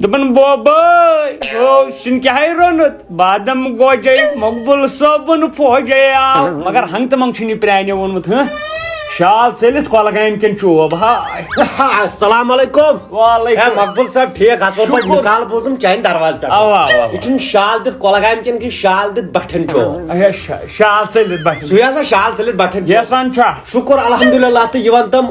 دپن بوبائی ہو سن کیا ہے رونت بادم گوجے مقبول صابن فوجے آو مگر ہنگ تمنگ چھنی پرانی وونمت ہاں شال ژٔلِتھ کۄلگامہِ کٮ۪ن چوب ہاے السلام علیکم وعلیکم مقبول صاحب ٹھیک اصل پٲٹھۍ مثال بوٗزُم چانہِ دروازٕ پٮ۪ٹھ اوا اوا یہِ چھُنہٕ شال دِتھ کۄلگامہِ کٮ۪ن کہِ شال دِتھ بٹھٮ۪ن چوب اچھا شال ژٔلِتھ بٹھِ سُے ہسا شال ژٔلِتھ بٹھٮ۪ن چوب یسان چھا شُکُر الحمدُللہ تہٕ یہِ وَن تم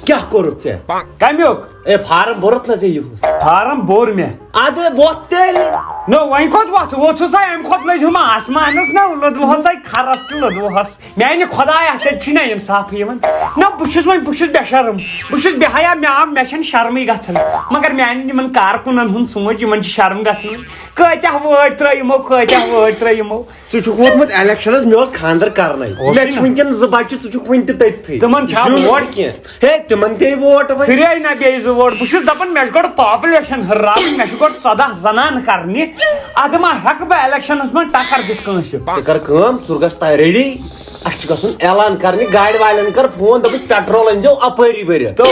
کیٛاہ کوٚرُتھ ژےٚ کمیُک اے فارم بوٚرُتھ نہ ژےٚ یِہُس فارم بوٚر مےٚ اَدٕ وۄتھ تیٚلہِ نو وۄنۍ کوٚت وۄتھ ووتھُس امہِ کھۄتہٕ لٔج ہُم آسمانس نہ لٔدوہس کھرس تہٕ لٔدوہس میانہِ خۄداے اتھ ژےٚ چھُے نہ انصافٕے یِوان نہ بہٕ چھُس بے شرم بہٕ چھُس بے حیا مےٚ چھنہٕ شرمٕے گژھان مگر میانٮ۪ن یِمن کارکُنن ہُنٛد سونٛچ یِمن چھِ شرم گژھان کۭتیاہ وٲڑۍ ترٛٲے یِمو ژٕ چھُکھ ووتمُت الیکشنس مےٚ اوس خاندر کرنے مےٚ چھِ وٕنکٮ۪ن 2 بچہِ ژٕ چھُکھ وٕنہِ تہِ تٔتھٕے تِمن چھا زیُن ووٹ کینٛہہ ہے تِمن دے ووٹ وۄنۍ پھرے نہ بیٚیہِ 2 ووٹ بہٕ چھُس دپان مےٚ چھِ گۄڈٕ پاپولیشن ہُرراوٕنۍ مےٚ چھِ گۄڈٕ 14 زنانہٕ کرنہِ ادٕ ما ہٮ۪کہٕ بہٕ الیکشنس منٛز ٹکر دِتھ کٲنٛسہِ ژٕ کر کٲم ژٕ گژھ ریڈی اسہِ چھُ گژھُن اعلان کرنہِ گاڑِ والٮ۪ن کر فون دپُس پیٹرول أنۍزیو اپٲری بٔرِتھ تو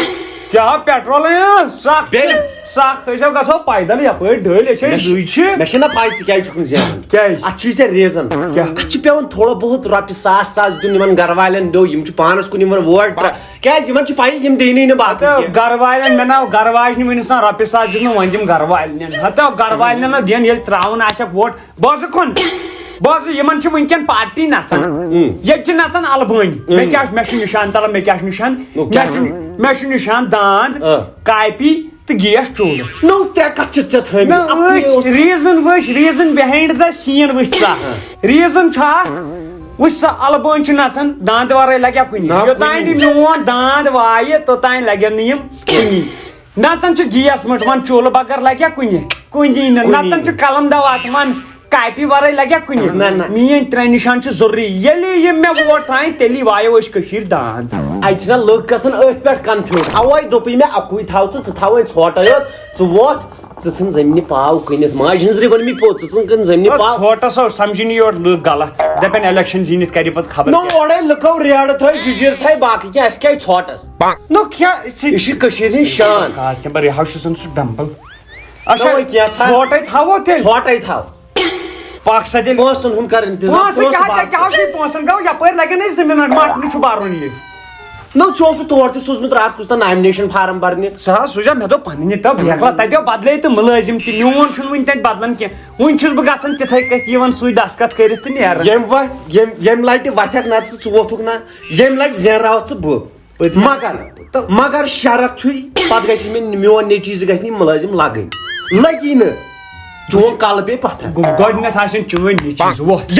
کیٛاہ پیٹرول سکھ أسۍ گژھو پیدل یپٲرۍ ڈٔلۍ أسۍ زٕے چھِ مےٚ چھےٚ نہ پاے ژٕ کیازِ چھُکھ نہٕ زینان کیازِ اتھ چھُے ژےٚ ریٖزن اتھ چھُ پیوان تھوڑا بہت رۄپیہِ 1,000 دیُن یِمن گرٕ والٮ۪ن دیو یِم چھِ پانس کُن یِمن ووٹ کیازِ یِمن چھِ پایی یِم دِنٕے نہٕ باقٕے کینٛہہ گرٕ والٮ۪ن مےٚ ناو گرٕ واجنہِ ؤنِس نا رۄپیہِ 1,000 دِنہٕ وۄنۍ دِم گرٕ والٮ۪ن ہتو گرٕ والٮ۪ن دِن ییٚلہِ تراوُن آسٮ۪کھ ووٹ بوزٕ یِمن چھِ وٕنکٮ۪ن پارٹی نژان ییٚتہِ چھِ نژان البٲنۍ مےٚ چھُ نِشان تلان مےٚ کیٛاہ چھُ نِشان مےٚ چھُ نِشان داند کاپی تہٕ گیس چوٗلہٕ نو 3 کتھ چھِ ژےٚ تھٲیمٕتۍ ریٖزن بِہایِنٛڈ د سیٖن وٕچھ سا ریٖزن چھُ اکھ وٕچھ سا البٲنۍ چھِ نژان داندٕ ورٲے لگیا کُنہِ یوٚتانۍ نہٕ میون داند وایہِ توٚتانۍ لگن نہٕ یِم کُنی نژان چھِ گیس مٔٹ وۄنۍ چوٗلہٕ بغٲر لگیا کُنی نہٕ نژان چھِ قلم دوا وۄنۍ کاپی ورٲے لگیا کُنہِ میٲنۍ 3 نِشان چھِ ضروٗری ییٚلہِ یِم مےٚ ووٹ ترٛایِن تیٚلی وایو أسۍ کٔشیٖر داند اتہِ چھِنہ لُکھ گژھان أتھۍ پٮ۪ٹھ کنفیوٗز اوے دوٚپُے مےٚ اکُے تھاو ژٕ تھاو وۄنۍ ژھوٹے یوت ژٕ ووت ژٕ ژھٕن زٔمیٖنہِ پاو کٕنِتھ ماجہِ ہٕنٛزرِ ووٚن مےٚ پوٚز ژٕ ژھٕن زٔمیٖنہِ پاو ژھوٹس سمجھنی یورٕ لُکھ غلط دپن الیکشن زیٖنِتھ کرِ پتہٕ خبر نو اورے لُکو ریڑٕ تھٲے جُجِر تھٲے باقٕے کینٛہہ اَسہِ کیٛازِ ژھوٹس نو کیٛاہ یہِ چھِ کٔشیٖرِ ہٕنٛز شان خاص چمبر یہِ چھُ سُہ ڈمبل کینٛہہ ژھوٹے تھاوو تیٚلہِ ژھوٹے تھاو پاک سا تیٚلہِ پونٛسن ہُنٛد کر انتظام پونٛسن گوٚو یپٲرۍ لگن اَسہِ 2 مِنٹ مٹنہٕ چھُ برُن یہِ نو ژٕ اوسُکھ تور تہِ سوٗزمُت راتھ کُس تام نامنیشن فارم برنہِ سُہ حظ سوٗزا مےٚ دوٚپ پنٕنہِ تو بیکلا تتہِ بدلے تہٕ مُلٲزِم تہِ میون چھُنہٕ وُنہِ تتہِ بدلان کینٛہہ وُنہِ چھُس بہٕ گژھان تِتھٕے کٔنۍ یِوان سُے دسخت کٔرِتھ تہٕ نیران ییٚمہِ لٹہِ وتھکھ نتہٕ ژٕ ووتھُکھ نہ ییٚمہِ لٹہِ زینراوتھ ژٕ بہٕ مگر شرط چھُے پتہٕ گژھِ مےٚ میون نیٚچی زِ گژھِ نہٕ مُلٲزِم لگٕنۍ لگی نہٕ چون کلہٕ پیٚیہِ پتھر گۄڈٕنیتھ آسن چٲنۍ نیٚچوِس ووٚتھ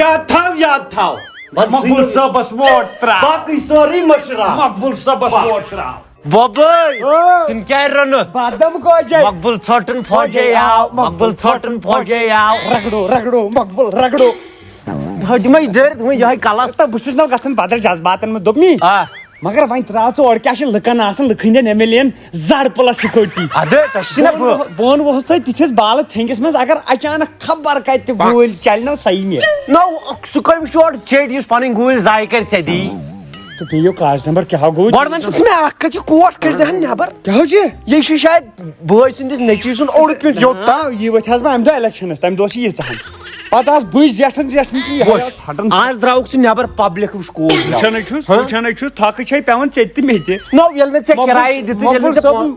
یاد تھاو مقبول صٲبس ووٹ تراو باقٕے سورُے مشراو مقبول صٲبس ووٹ تراو بوبٲے سِن کیٛاہ رنُت بادم گوجے مقبول ژھوٹن فوجے آو مقبول ژھوٹن فوجے آو رگڑو مقبول رگڑو دِمے دٲرِتھ وۄنۍ یِہوے کلس بہٕ چھُس نہ گژھان بدل جذباتن منٛز دوٚپ مے مگر وۄنۍ تراو ژٕ اورٕ کیٛاہ چھِ لُکن آسان لُکھ ہٕنٛدٮ۪ن ایم ایل اے یَن زڈ پلس سِکیورٹی ادٕ ژےٚ چھُے نہ بہٕ ووٚنوُس ژےٚ تِتھِس بالہٕ تھنٛگِس منٛز اگر اچانک خبر کتہِ گوٗلۍ چلہِ نہ صحیح مےٚ نو سُہ کٔمِس چھُ اورٕ چیٚٹۍ یُس پنٕنۍ گوٗلۍ ضایہِ کرِ ژےٚ دی تہٕ بیٚیہِ کاغذ نمبر کیٛاہ گوٚو گۄڈٕ ون ژٕ مےٚ اکھ کتھ یہِ کوٹ کٔڑزِہن نٮ۪بر کیٛاہ چھُ یہِ چھُ شاید بٲے سٕنٛدِس نیٚچوۍ سُنٛد اوٚڑ پیوٚنٛت یوٚت یہِ ؤتھۍ حظ بہٕ امہِ دۄہ الیکشنس تمہِ دۄہ چھِ ییٖژاہن پتہٕ آس بٕے زیٹھان ژھٹان آز درٛاوُکھ ژٕ نٮ۪بر پبلِک وٕچھ کوٹ وٕچھانے چھُس تھۄکہٕ چھے پیوان ژےٚ تہِ مےٚ تہِ نو ییٚلہِ نہٕ ژےٚ کِرایہِ دِتُے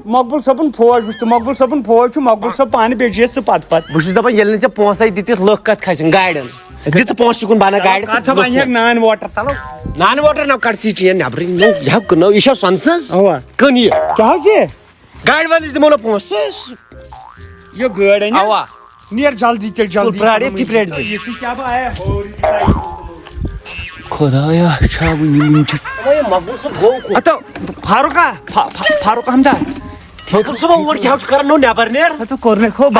مقبول صٲبُن فوج وٕچھ تہٕ مقبول صٲبُن فوج چھُ مقبول صٲب پانہٕ بیٚیہِ چھِ ژٕ پتہٕ بہٕ چھُس دپان ییٚلہِ نہٕ ژےٚ پونٛسے دِتِتھ لُکھ کتھ کھسن گاڑٮ۪ن دِ ژٕ پونٛسہٕ چُکُن بنان گاڑِ وۄنۍ ہٮ۪کہِ نان واٹر تلو نان واٹر نو کڑ ژٕ چین نٮ۪برٕے نو یہِ ہا کٕنو یہِ چھا سۄنہٕ سٕنٛز اوا کٕن یہِ کیٛاہ حظ یہِ گاڑِ وٲلِس دِمو نہ پونٛسہٕ یہِ گٲڑۍ اَنہِ اوا نیر جلدی تیٚلہِ جلدی پرٛار ییٚتھی پرٛٲرۍ زِ یہِ ژٕ کیٛاہ بہٕ آیا خۄدایا چھا وٕنہِ چھِ مقبول صٲب گوٚو ہتو فاروق احمدہ مقبول صٲب اور کیٛاہ چھُ کران نو نٮ۪بر نیر کوٚرنکھو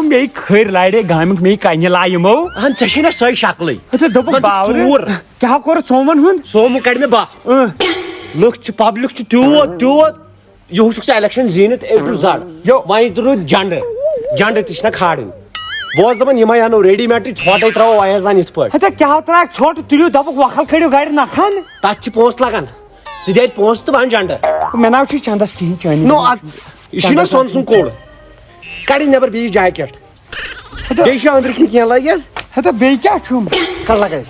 مے کھٔرۍ لاڑے گامیُک مے کنہِ لاے یِمو اہن ژےٚ چھے نہ سۄے شکلٕے دوٚپُکھ ژوٗر کیٛاہ کوٚر ژومن ہُنٛد سوموٗ کڑِ مےٚ باہ لُکھ چھِ پبلِک چھُ تیوٗت یہِ وٕچھُکھ ژٕ الیکشن زیٖنِتھ اے ٹُو زڈ وۄنۍ روٗدۍ جنڈٕ تہِ چھِنہ کھالٕنۍ بہٕ اوسُس دپان یِمے انو ریڈی میٹٕے ژھوٹے تراوو وۄنۍ حظ ان یِتھ پٲٹھۍ ہتا کیٛاہ ترٛاوکھ ژھوٚٹ تُلِو دوٚپُکھ وۄکھل کھٲلِو گاڑِ نکھن تتھ چھِ پونٛسہٕ لگان ژٕ دِ اتہِ پونٛسہٕ تہٕ بن جنڈٕ مےٚ ناو چھُ چندس کِہینۍ چٲنۍ نو یہِ چھُے نہ سۄن سُنٛد کوٚڑ کڑی نٮ۪بر بیٚیہِ جاکٮ۪ٹ بیٚیہِ چھِ أنٛدرٕ کِنۍ کینٛہہ لٲگِتھ ہتا بیٚیہِ کیٛاہ چھُم کر لگٲے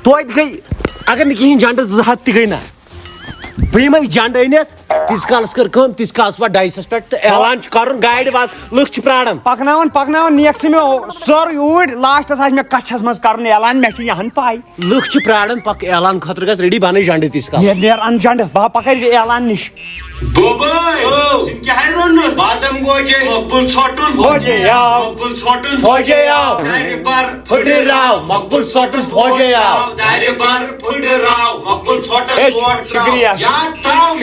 توتہِ گٔے اگر نہٕ کِہیٖنۍ جنڈٕ 2 ہتھ تہِ گٔے نہ بہٕ یِمے جنڈٕ أنِتھ تیٖتِس کالس کٔر کٲم تیٖتِس کالس وات ڈایسس پٮ۪ٹھ تہٕ اعلان چھُ کرُن گاڑِ واژ لُکھ چھِ پراران پکناوان نیکھ ژٕ مےٚ سورُے اوٗرۍ لاسٹس آسہِ مےٚ کچھس منٛز کرُن اعلان مےٚ چھِ یہن پاے لُکھ چھِ پراران پک اعلان خٲطرٕ گژھِ ریڈی بنٕنۍ جنڈٕ تیٖتِس کالس نیر ان جنڈٕ بہٕ پکے اعلان نِش بادم گوجے مقبول ژھۄٹُن فوجے آو مقبول ژھۄٹُن فوجے آو دارِ بر پھٕٹراو مقبول ژھۄٹُن فوجے آو دارِ بر پھٕٹراو مقبول ژھۄٹس اے، ژھۄٹ شُکریہ یاد تھاو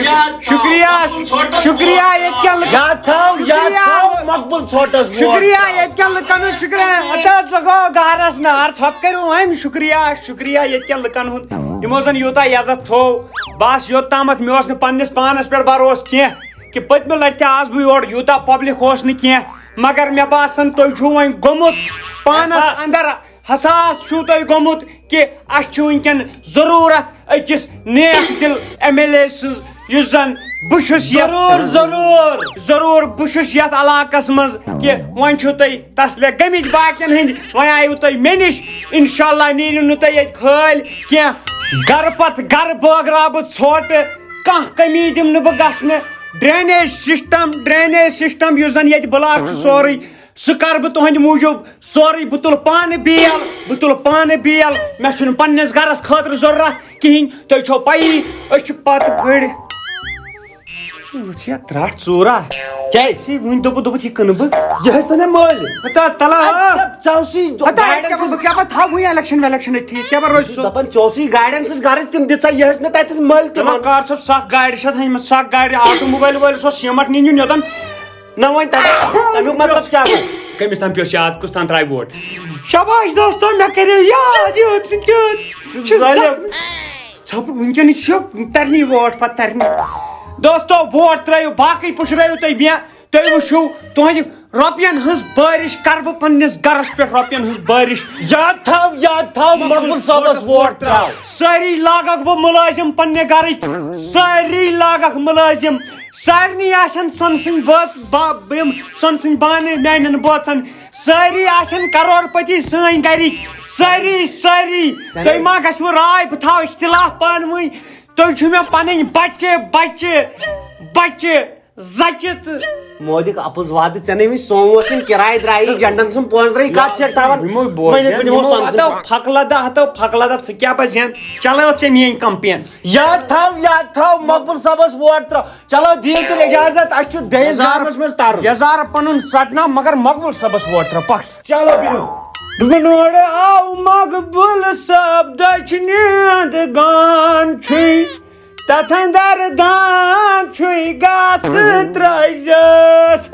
شُکریہ ییٚتہِ کٮ۪ن لُکن یاد تھاو مقبول ژھۄٹس شُکریہ ییٚتہِ کٮ۪ن لُکن ہُنٛد شُکریہ ہتا لگو گارس نار ژھۄپ کٔرِو وۄنۍ شُکریہ ییٚتہِ کٮ۪ن لُکن ہُنٛد یِمو زن یوٗتاہ عزت تھوو بس یوٚتامتھ مےٚ اوس نہٕ پننِس پانس پٮ۪ٹھ بروس کینٛہہ کہِ پٔتمہِ لٹہِ تہِ آس بہٕ یورٕ یوٗتاہ پبلک اوس نہٕ کینٛہہ مگر مےٚ باسان تُہۍ چھُو وۄنۍ گوٚمُت پانس اندر حساس چھُو تۄہہِ گوٚمُت کہِ اسہِ چھُ وٕنکٮ۪ن ضروٗرت أکِس نیک دِل ایم ایل اے سٕنٛز یُس زن بہٕ چھُس ضروٗر بہٕ چھُس یتھ علاقس منٛز کہِ وۄنۍ چھُو تُہۍ تسلے گٔمٕتۍ باقین ہٕنٛدۍ وۄنۍ آیِو تُہۍ مےٚ نِش انشاء اللہ نیٖرِو نہٕ تُہۍ ییٚتہِ خٲلۍ کینٛہہ گرٕ پتہٕ گرٕ بٲگراو بہٕ ژھۄٹہٕ کانٛہہ کٔمی دِمہٕ نہٕ بہٕ گژھنہٕ ڈرینیج سسٹم یُس زن ییٚتہِ بلاک چھُ سورُے سُہ کرٕ بہٕ تُہنٛدِ موٗجوٗب سورُے بہٕ تُلہٕ پانہٕ بیل مےٚ چھُنہٕ پننِس گرس خٲطرٕ ضروٗرت کِہینۍ تۄہہِ چھو پایی أسۍ چھِ پتہٕ بٔڑۍ وٕچھ یا ترٛٹھ ژوٗرا کیازِ وٕنۍ دوٚپُتھ یہِ کٕنہٕ بہٕ یہِ ٲسۍ تہٕ مےٚ مٲلۍ کیٛاہ پتہٕ تھاو وٕنۍ ایلیکشن أتھی کیٛاہ پتہٕ روزِ سُہ دپان ژےٚ اوسُے گاڑٮ۪ن سۭتۍ غرض تِم دِژا یہِ ٲسۍ مےٚ تتٮ۪س مٲلۍ تِمن کار صٲب 100 گاڑِ چھِ تھٲیمٕژ 100 گاڑِ آٹو موبایل وٲلِس اوس سیٖمٹ نِنۍ یوٚتن نہ وۄنۍ تمیُک مطلب کیٛاہ گوٚو کٔمِس تام پیوٚس یاد کُس تام ترٛایہِ ووٹ شاباش دوستو مےٚ کٔرِو یاد ژھۄپہٕ وٕنکٮ۪نس چھُ ترنی ووٹ پتہٕ ترنی دوستو ووٹ ترٲیِو باقٕے پُشرٲیِو تُہۍ مےٚ تُہۍ وٕچھِو تُہنٛدِ رۄپین ہٕنٛز بٲرِش کرٕ بہٕ پننِس گرس پٮ۪ٹھ رۄپین ہٕنٛز بٲرِش یاد تھاو مقبول صٲبس ووٹ تراو سٲری لاگکھ بہٕ مُلٲزِم پننہِ گرٕکۍ سٲری لاگکھ مُلٲزِم سارنٕے آسن سۄنہٕ سٕنٛدۍ یِم سۄنہٕ سٕنٛدۍ بانہٕ میانٮ۪ن بٲژن سٲری آسن کرور پتی سٲنۍ گرِکۍ سٲری تُہۍ ما گژھوٕ راے بہٕ تھاو اختِلاف پانہٕ ؤنۍ تُہۍ چھِو مےٚ پنٕنۍ بچہِ زچہِ تہٕ مودِک اپُز وادٕ ژےٚ نہٕ وۄنۍ سوموٗ ٲسِن کِراے درٛایی جنڈن سُنٛد پونٛسہٕ درٛایی کتھ چھکھ تھاوان پھکہٕ لدا ژٕ کیٛاہ پزِ زین چلٲو ژےٚ میٲنۍ کمپین یاد تھاو مقبول صٲبس ووٹ تراو چلو دِیِو تیٚلہِ اجازت اسہِ چھُ بیٚیِس گامس منٛز ترُن یزارٕ پنُن ژٹنا مگر مقبول صٲبس ووٹ تراو پکس چلو بِہِو نور آو مقبول صٲب دٔچھنہِ اندگان چھُے تتھ اندر دان چھُے گاسہٕ ترٲیزٮ۪س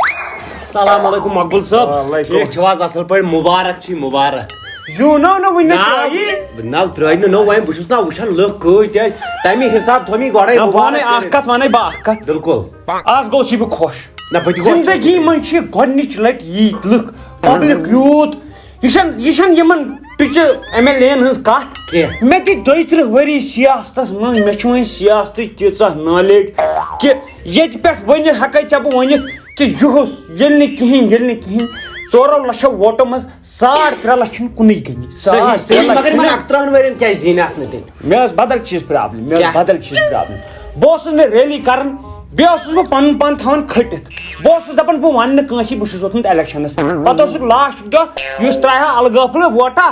السلام علیکم مقبول صٲب ٹھیٖک چھِو حظ اصل پٲٹھۍ مُبارک چھی مُبارک زیوٗنو نہٕ وٕنہِ ترٛٲیی نہ ترٛٲے نہٕ نو وۄنۍ بہٕ چھُس نا وٕچھان لُکھ کۭتۍ ٲسۍ تمہِ حساب تھوٚو مےٚ گۄڈے اکھ کتھ ونے بہٕ اکھ کتھ بالکل آز گوٚوُس بہٕ خۄش نہ بہٕ تہِ گوٚوُس زندگی منٛز چھِ گۄڈنِچ لٹہِ ییٖتۍ لُکھ پبلک یوٗت یہِ چھنہٕ یِمن ٹٕچہِ ایم ایل اے ہٕنٛز کتھ کینٛہہ مےٚ تہِ 2-3 ؤری سیاستس منٛز مےٚ چھِ وۄنۍ سیاستٕچ تیٖژاہ نالیج کہِ ییٚتہِ پٮ۪ٹھ ؤنِتھ ہٮ۪کے ژےٚ بہٕ ؤنِتھ کہِ یِہُس ییٚلہِ نہٕ کِہینۍ 4 لچھو ووٹو منٛز 3.5 لچھ چھِنہٕ کُنُے گٔمٕتۍ مگر یِمن 31 ؤرین کیازِ زیٖنۍ اتھ نہٕ تیٚلہِ مےٚ ٲس بدل چیٖز پرابلم بہٕ اوسُس نہٕ ریلی کران بیٚیہِ اوسُس بہٕ پنُن پان تھاوان کھٔٹِتھ بہٕ اوسُس دپان بہٕ ونہٕ نہٕ کٲنٛسہِ بہٕ چھُس ووتمُت الیکشنس پتہٕ اوسُکھ لاسٹُک دۄہ یُس ترٛایہِ ہا الگٲفلہٕ ووٹا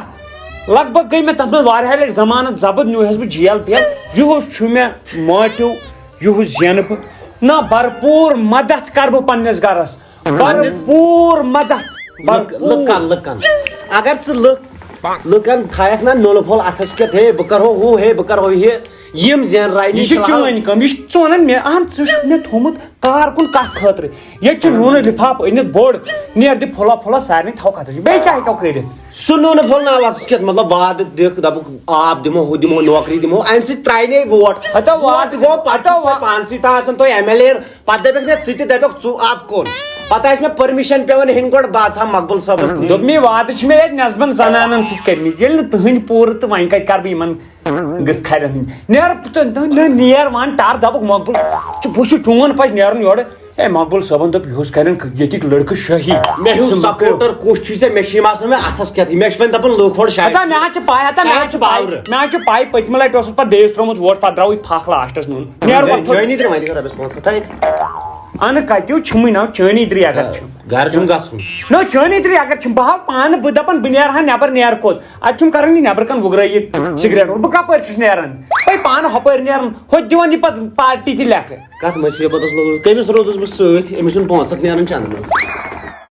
لگ بگ گٔے مےٚ تتھ منٛز واریاہ لٹہِ ضمانت ضبط نیوٗہس بہٕ جیل یِہُس چھُ مےٚ ماٹِو یِہُس زینہٕ بہٕ نہ بھرپوٗر مدد کرٕ بہٕ پننِس گرس بھرپوٗر مدد لُکن اگر ژٕ لُکن تھایکھ نا نوٚلہٕ پھوٚل اتھس کٮ۪تھ ہے بہٕ کرہو ہُہ ہے بہٕ کرہو یہِ یِم زینراے یہِ چھِ چٲنۍ کٲم یہِ چھُ ژٕ ونان مےٚ اہن ژٕ چھُکھ مےٚ تھوٚومُت کارکُن کتھ خٲطرٕ ییٚتہِ چھُ نوٗنہٕ لِفاف أنِتھ بوٚڑ نیر دِ پھُلا سارنٕے تھاو کھتس بیٚیہِ کیٛاہ ہیٚکو کٔرِتھ سُہ نوٚنہٕ پھوٚل ناو اتھس کٮ۪تھ مطلب وعدٕ دِکھ دپُکھ آب دِمو ہُہ دِمو نوکری دِمو امہِ سۭتۍ ترٛاینے ووٹ گوٚو پتہٕ پانسٕے تہِ آسان تُہۍ ایم ایل اے پتہٕ دپکھ مےٚ ژٕ تہِ دپکھ ژٕ اب کوٚر پتہٕ آسہِ مےٚ پٔرمِشن پیوان ہیٚنۍ گۄڈٕ بہٕ ژھا مقبول صٲبس دوٚپ مےٚ وعدٕ چھِ مےٚ ییٚتہِ نٮ۪صبن زنانن سۭتۍ کٔرمٕتۍ ییٚلہِ نہٕ تٕہنٛدۍ پوٗرٕ تہٕ وۄنۍ کتہِ کرٕ بہٕ یِمن گٔژھ کھرٮ۪ن ہٕنٛدۍ نیر وۄنۍ ٹر دپُکھ مقبول بہٕ چھُ چون پزِ نیرُن یورٕ ہے مقبول صٲبن دوٚپ یِہُس کرن ییٚتِکۍ لڑکہٕ شٲہی مےٚ ہیوٗ سپورٹر کُس چھُے ژےٚ مےٚ چھِ یِم آسان مےٚ اَتھس کٮ۪تھ مےٚ چھِ وۄنۍ دَپان لُکھ ہور شاید ہتا مےٚ حظ چھِ پاے ہتا مےٚ حظ چھِ پاے پٔتمہِ لٹہِ اوسُس پتہٕ بیٚیِس ترٛوومُت ووٹ پتہٕ درٛاوٕے پھکھ لاسٹس نوٚن جٲنی ترٛے وۄنۍ رۄپیس 500 اَنہٕ کتیو چھُمٕے نا چٲنی درٛے اگر چھُم گرٕ چھُم گژھُن نو چٲنی درٛے اگر چھُم بہٕ ہاو پانہٕ بہٕ دپان بہٕ نیرٕ ہا نٮ۪بر نیرٕ کوٚت اتہِ چھُم کران یہِ نٮ۪بر کن وُگرٲیِتھ سگریٹ وول بہٕ کپٲرۍ چھُس نیران ہے پانہٕ ہۄپٲرۍ نیران ہوٚتہِ دِوان یہِ پتہٕ پارٹی تہِ لیکھٕ کتھ مصیبتس لوٚگُس کٔمِس روٗدُس بہٕ سۭتۍ أمِس چھُنہٕ 500 نیران چندٕ منٛز